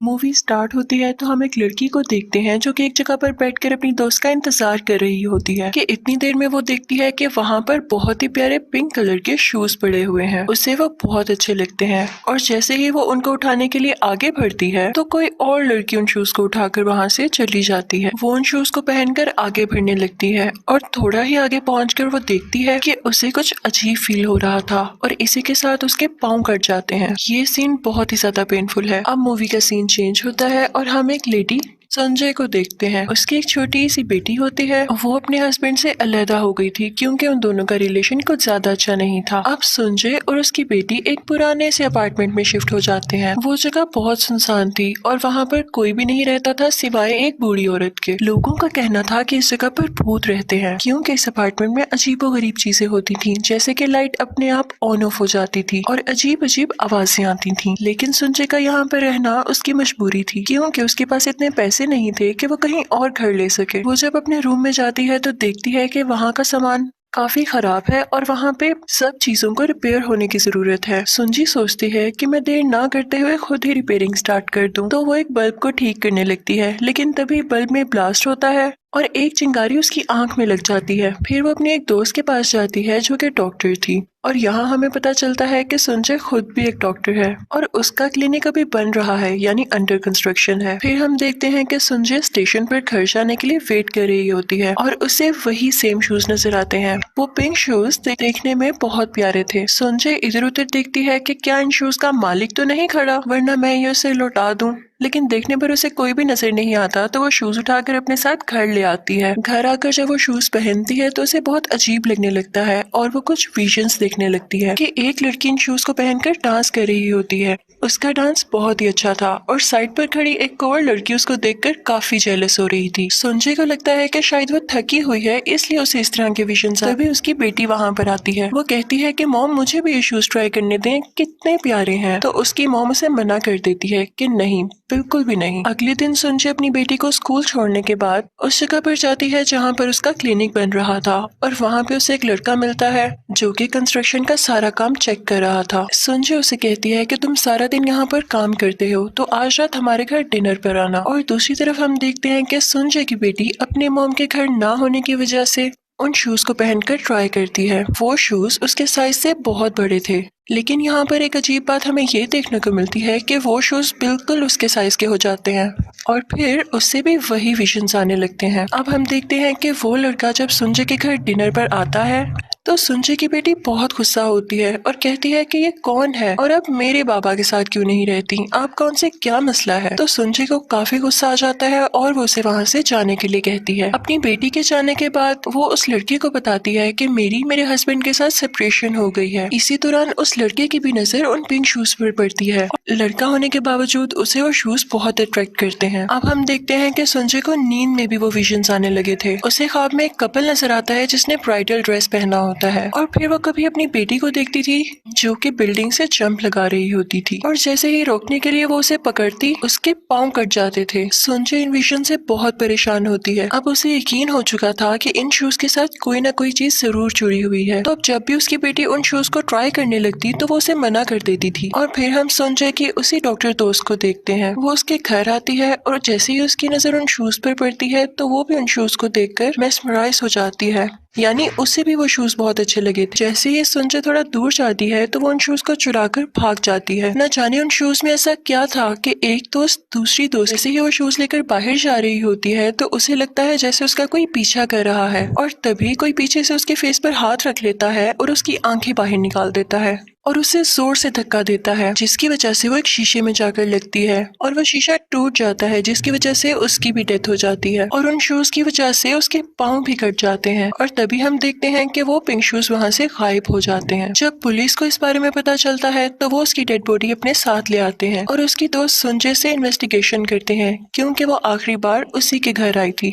Movie start होती है तो हम एक लड़की को देखते हैं जो कि एक जगह पर बैठकर अपनी दोस्त का इंतजार कर रही होती है कि इतनी देर में वो देखती है कि वहाँ पर बहुत ही प्यारे पिंक कलर के शूज पड़े हुए हैं। उसे वो बहुत अच्छे लगते हैं और जैसे ही वो उनको उठाने के लिए आगे बढ़ती है तो कोई और लड़की उन शूज को उठाकर वहाँ से चली जाती है। वो उन शूज को पहनकर आगे बढ़ने लगती है और थोड़ा ही आगे पहुंचकर वो देखती है कि उसे कुछ अजीब फील हो रहा था और इसी के साथ उसके पाँव कट जाते हैं। ये सीन बहुत ही ज्यादा पेनफुल है। अब मूवी का सीन चेंज होता है और हम एक लेडी संजय को देखते हैं। उसकी एक छोटी सी बेटी होती है। वो अपने हस्बैंड से अलहदा हो गई थी क्योंकि उन दोनों का रिलेशन कुछ ज्यादा अच्छा नहीं था। अब संजय और उसकी बेटी एक पुराने से अपार्टमेंट में शिफ्ट हो जाते हैं। वो जगह बहुत सुनसान थी और वहाँ पर कोई भी नहीं रहता था सिवाय एक बूढ़ी औरत के। लोगों का कहना था कि इस जगह पर भूत रहते हैं क्योंकि इस अपार्टमेंट में अजीबोगरीब चीजें होती थी, जैसे कि लाइट अपने आप ऑन ऑफ हो जाती थी और अजीब अजीब आवाजें आती थी। लेकिन संजय का यहाँ पर रहना उसकी मजबूरी थी क्योंकि उसके पास इतने पैसे नहीं थे कि वो कहीं और घर ले सके। वो जब अपने रूम में जाती है तो देखती है कि वहाँ का सामान काफी खराब है और वहाँ पे सब चीजों को रिपेयर होने की जरूरत है। सुंजी सोचती है कि मैं देर ना करते हुए खुद ही रिपेयरिंग स्टार्ट कर दूं। तो वो एक बल्ब को ठीक करने लगती है, लेकिन तभी बल्ब में ब्लास्ट होता है और एक चिंगारी उसकी आंख में लग जाती है। फिर वो अपने एक दोस्त के पास जाती है जो कि डॉक्टर थी और यहाँ हमें पता चलता है कि संजय खुद भी एक डॉक्टर है और उसका क्लिनिक अभी बन रहा है, यानी अंडर कंस्ट्रक्शन है। फिर हम देखते हैं कि संजय स्टेशन पर घर जाने के लिए वेट कर रही होती है और उसे वही सेम शूज नजर आते हैं। वो पिंक शूज देखने में बहुत प्यारे थे। संजय इधर उधर देखती है कि क्या इन शूज का मालिक तो नहीं खड़ा, वरना मैं ये उसे लौटा दूं। लेकिन देखने पर उसे कोई भी नजर नहीं आता तो वो शूज उठाकर अपने साथ घर ले आती है। घर आकर जब वो शूज पहनती है तो उसे बहुत अजीब लगने लगता है और वो कुछ विजन्स देखने लगती है कि एक लड़की इन शूज को पहनकर डांस कर रही होती है। उसका डांस बहुत ही अच्छा था और साइड पर खड़ी एक और लड़की उसको देखकर काफी जेलस हो रही थी। संजय को लगता है कि शायद वो थकी हुई है इसलिए उसे इस तरह के विजन्स। तभी उसकी बेटी वहाँ पर आती है। वो कहती है कि मॉम मुझे भी ये शूज ट्राई करने दें, कितने प्यारे हैं। तो उसकी मॉम उसे मना कर देती है कि नहीं, बिल्कुल भी नहीं। अगले दिन संजय अपनी बेटी को स्कूल छोड़ने के बाद उस जगह पर जाती है जहाँ पर उसका क्लिनिक बन रहा था और वहाँ पे उसे एक लड़का मिलता है जो कि कंस्ट्रक्शन का सारा काम चेक कर रहा था। संजय उसे कहती है कि तुम सारा दिन यहाँ पर काम करते हो तो आज रात हमारे घर डिनर पर आना। और दूसरी तरफ हम देखते हैं कि संजय की बेटी अपने मॉम के घर ना होने की वजह से उन शूज को पहनकर ट्राई करती है। वो शूज उसके साइज से बहुत बड़े थे, लेकिन यहाँ पर एक अजीब बात हमें ये देखने को मिलती है कि वो शूज बिल्कुल उसके साइज के हो जाते हैं और फिर उससे भी वही विजन्स आने लगते हैं। अब हम देखते हैं कि वो लड़का जब संजय के घर डिनर पर आता है तो संजय की बेटी बहुत गुस्सा होती है और कहती है कि ये कौन है और अब मेरे बाबा के साथ क्यों नहीं रहती, आपका उनसे क्या मसला है। तो संजय को काफी गुस्सा आ जाता है और वो उसे वहाँ से जाने के लिए कहती है। अपनी बेटी के जाने के बाद वो उस लड़की को बताती है कि मेरे हस्बैंड के साथ सेपरेशन हो गई है। इसी दौरान उस लड़के की भी नजर उन पिंक शूज पर पड़ती है। लड़का होने के बावजूद उसे वो शूज बहुत अट्रैक्ट करते हैं। अब हम देखते हैं कि संजय को नींद में भी वो विजन्स आने लगे थे। उसे ख्वाब में एक कपल नजर आता है जिसने ब्राइडल ड्रेस पहना होता है और फिर वो कभी अपनी बेटी को देखती थी जो कि बिल्डिंग से जंप लगा रही होती थी और जैसे ही रोकने के लिए वो उसे पकड़ती उसके पाँव कट जाते थे। संजय इन विजन से बहुत परेशान होती है। अब उसे यकीन हो चुका था कि इन शूज के साथ कोई ना कोई चीज जरूर जुड़ी हुई है। तो अब जब भी उसकी बेटी उन शूज को ट्राई करने लगती तो वो उसे मना कर देती थी। और फिर हम संजय की उसी डॉक्टर दोस्त को देखते हैं। वो उसके घर आती है और जैसे ही उसकी नजर उन शूज पर पड़ती है तो वो भी उन शूज को देखकर मेस्मराइज हो जाती है, यानी उसे भी वो शूज बहुत अच्छे लगे थे। जैसे ही संजय थोड़ा दूर जाती है तो वो उन शूज को चुराकर भाग जाती है। न जाने उन शूज में ऐसा क्या था कि एक दोस्त दूसरी दोस्त जैसे ही वो शूज लेकर बाहर जा रही होती है तो उसे लगता है जैसे उसका कोई पीछा कर रहा है और तभी कोई पीछे से उसके फेस पर हाथ रख लेता है और उसकी आंखें बाहर निकाल देता है और उसे जोर से धक्का देता है, जिसकी वजह से वो एक शीशे में जाकर लगती है और वो शीशा टूट जाता है, जिसकी वजह से उसकी भी डेथ हो जाती है और उन शूज की वजह से उसके पाँव भी कट जाते हैं। और तभी हम देखते हैं कि वो पिंक शूज वहाँ से गायब हो जाते हैं। जब पुलिस को इस बारे में पता चलता है तो वो उसकी डेड बॉडी अपने साथ ले आते हैं और उसकी दोस्त संजय से इन्वेस्टिगेशन करते हैं क्योंकि वो आखिरी बार उसी के घर आई थी।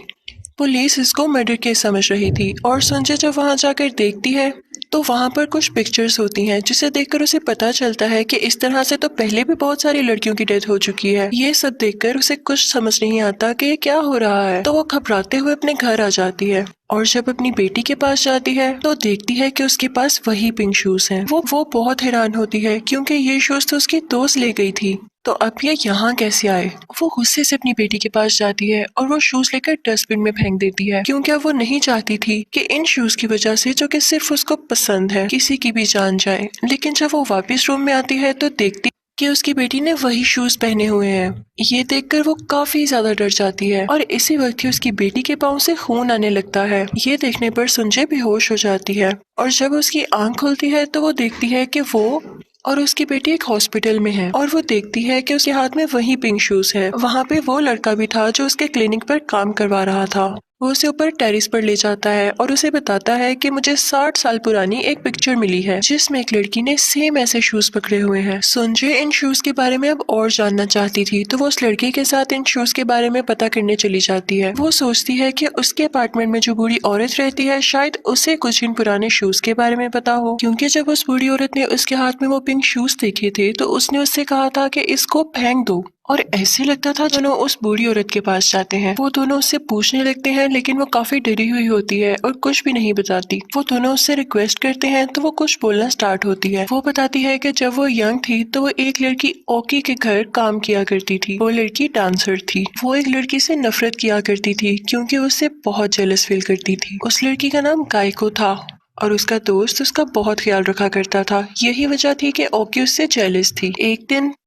पुलिस इसको मर्डर केस समझ रही थी और संजय जब वहाँ जाकर देखती है तो वहाँ पर कुछ पिक्चर्स होती हैं जिसे देखकर उसे पता चलता है कि इस तरह से तो पहले भी बहुत सारी लड़कियों की डेथ हो चुकी है। ये सब देखकर उसे कुछ समझ नहीं आता कि ये क्या हो रहा है। तो वो घबराते हुए अपने घर आ जाती है और जब अपनी बेटी के पास जाती है तो देखती है कि उसके पास वही पिंक शूज हैं। वो बहुत हैरान होती है क्योंकि ये शूज तो उसकी दोस्त ले गई थी तो अब ये यहाँ कैसे आए? वो गुस्से से अपनी बेटी के पास जाती है और वो शूज लेकर डस्टबिन में फेंक देती है, क्योंकि अब वो नहीं चाहती थी कि इन शूज की वजह से, जो कि सिर्फ उसको पसंद है, किसी की भी जान जाए। लेकिन जब वो वापस रूम में आती है तो देखती कि उसकी बेटी ने वही शूज पहने हुए हैं। ये देखकर वो काफी ज्यादा डर जाती है और इसी वक्त ही उसकी बेटी के पाँव से खून आने लगता है। ये देखने पर संजय बेहोश हो जाती है और जब उसकी आंख खुलती है तो वो देखती है कि वो और उसकी बेटी एक हॉस्पिटल में है और वो देखती है कि उसके हाथ में वही पिंक शूज है। वहाँ पे वो लड़का भी था जो उसके क्लिनिक पर काम करवा रहा था। वो उसे ऊपर टेरिस पर ले जाता है और उसे बताता है कि मुझे 60 साल पुरानी एक पिक्चर मिली है जिसमें एक लड़की ने सेम ऐसे शूज पकड़े हुए हैं। संजय इन शूज के बारे में अब और जानना चाहती थी, तो वो उस लड़की के साथ इन शूज के बारे में पता करने चली जाती है। वो सोचती है कि उसके अपार्टमेंट में जो बूढ़ी औरत रहती है शायद उसे कुछ इन पुराने शूज के बारे में पता हो, क्योंकि जब उस बूढ़ी औरत ने उसके हाथ में वो पिंक शूज देखे थे तो उसने उससे कहा था कि इसको फेंक दो। और ऐसे लगता था दोनों उस बूढ़ी औरत के पास जाते हैं। वो दोनों उससे पूछने लगते हैं, लेकिन वो काफी डरी हुई होती है और कुछ भी नहीं बताती। वो दोनों उससे रिक्वेस्ट करते हैं तो वो कुछ बोलना स्टार्ट होती है। वो बताती है कि जब वो यंग थी तो वो एक लड़की ओकी के घर काम किया करती थी। वो लड़की डांसर थी। वो एक लड़की से नफरत किया करती थी क्योंकि उससे बहुत जेलस फील करती थी। उस लड़की का नाम गायको था और उसका दोस्त उसका बहुत ख्याल रखा करता था। यही वजह थी कि ओकी उससे जेलस थी।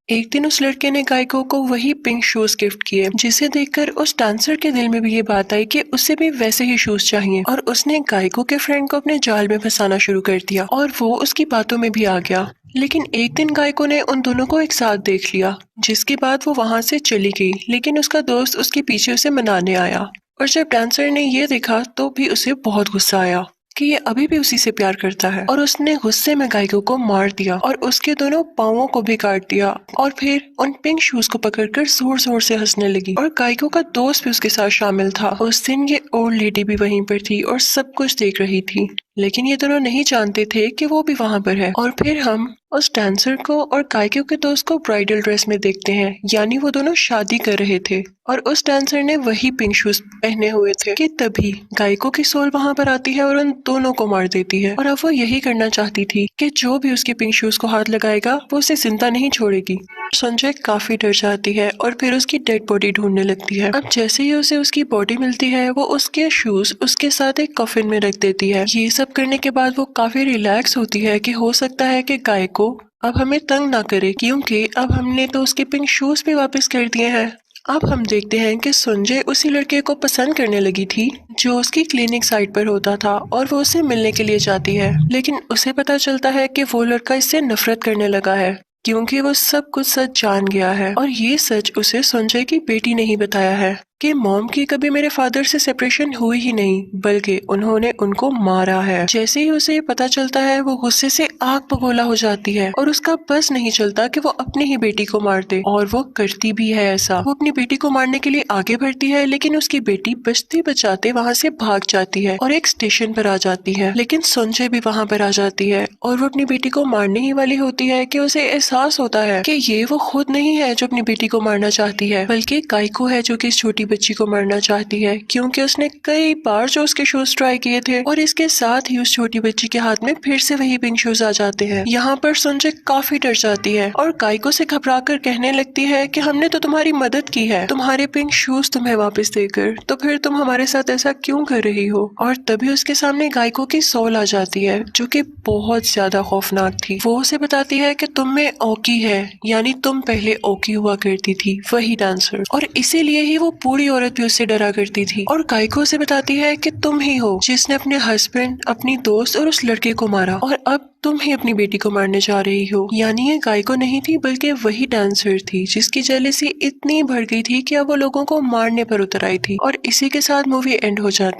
एक दिन उस लड़के ने गायको को वही पिंक शूज गिफ्ट किए, जिसे देखकर उस डांसर के दिल में भी ये बात आई कि उसे भी वैसे ही शूज चाहिए और उसने गायको के फ्रेंड को अपने जाल में फंसाना शुरू कर दिया और वो उसकी बातों में भी आ गया। लेकिन एक दिन गायको ने उन दोनों को एक साथ देख लिया, जिसके बाद वो वहां से चली गई। लेकिन उसका दोस्त उसके पीछे उसे मनाने आया और जब डांसर ने ये देखा तो भी उसे बहुत गुस्सा आया कि ये अभी भी उसी से प्यार करता है और उसने गुस्से में गायको को मार दिया और उसके दोनों पाँवों को भी काट दिया और फिर उन पिंक शूज को पकड़कर जोर जोर से हंसने लगी। और गायको का दोस्त भी उसके साथ शामिल था। उस दिन ये ओल्ड लेडी भी वहीं पर थी और सब कुछ देख रही थी, लेकिन ये दोनों नहीं जानते थे कि वो भी वहां पर है। और फिर हम उस डांसर को और गायको के दोस्त को ब्राइडल ड्रेस में देखते हैं, यानी वो दोनों शादी कर रहे थे और उस डांसर ने वही पिंक शूज पहने हुए थे कि तभी गायको की सोल वहां पर आती है और उन दोनों को मार देती है। और अब वो यही करना चाहती थी कि जो भी उसके पिंक शूज को हाथ लगाएगा वो उसे जिंदा नहीं छोड़ेगी। संजय काफी डर जाती है और फिर उसकी डेड बॉडी ढूंढने लगती है। अब जैसे ही उसे उसकी बॉडी मिलती है वो उसके शूज उसके साथ एक कफिन में रख देती है। ये सब करने के बाद वो काफी रिलैक्स होती है कि हो सकता है कि गायको अब हमें तंग ना करे, क्योंकि अब हमने तो उसके पिंक शूज भी वापस कर दिए हैं। अब हम देखते हैं कि संजय उसी लड़के को पसंद करने लगी थी जो उसकी क्लिनिक साइट पर होता था और वो उसे मिलने के लिए जाती है। लेकिन उसे पता चलता है कि वो लड़का इससे नफरत करने लगा है क्योंकि वो सब कुछ सच जान गया है और ये सच उसे संजय की बेटी ने ही बताया है कि मॉम की कभी मेरे फादर से सेपरेशन हुई ही नहीं, बल्कि उन्होंने उनको मारा है। जैसे ही उसे ये पता चलता है वो गुस्से से आग बगोला हो जाती है और उसका बस नहीं चलता कि वो अपनी ही बेटी को मार दे, और वो करती भी है ऐसा। वो अपनी बेटी को मारने के लिए आगे बढ़ती है, लेकिन उसकी बेटी बचते बचाते वहाँ से भाग जाती है और एक स्टेशन पर आ जाती है। लेकिन संजय भी वहाँ पर आ जाती है और वो अपनी बेटी को मारने ही वाली होती है कि उसे एहसास होता है कि ये वो खुद नहीं है जो अपनी बेटी को मारना चाहती है, बल्कि गायको है जो कि इस छोटी बच्ची को मारना चाहती है, क्योंकि उसने कई बार जो उसके शूज ट्राई किए थे और इसके साथ ही उस छोटी बच्ची के हाथ में फिर से वही पिंक शूज आ जाते हैं। यहाँ पर संजय काफी डर जाती है और गायको से घबराकर कहने लगती है कि हमने तो तुम्हारी मदद की है तुम्हारे पिंक शूज तुम्हें वापस देकर, तो फिर तुम हमारे साथ ऐसा क्यों कर रही हो। और तभी उसके सामने गायको की सोल आ जाती है जो कि बहुत ज्यादा खौफनाक थी। वो उसे बताती है कि तुम में ओकी है, यानी तुम पहले ओकी हुआ करती थी, वही डांसर, और इसीलिए ही वो पूरी औरत भी उससे डरा करती थी। और गायको से बताती है कि तुम ही हो जिसने अपने हस्बैंड, अपनी दोस्त और उस लड़के को मारा, और अब तुम ही अपनी बेटी को मारने जा रही हो। यानी ये गायको नहीं थी बल्कि वही डांसर थी जिसकी जेलसी इतनी बढ़ गई थी कि अब वो लोगों को मारने पर उतर आई थी। और इसी के साथ मूवी एंड हो जाती।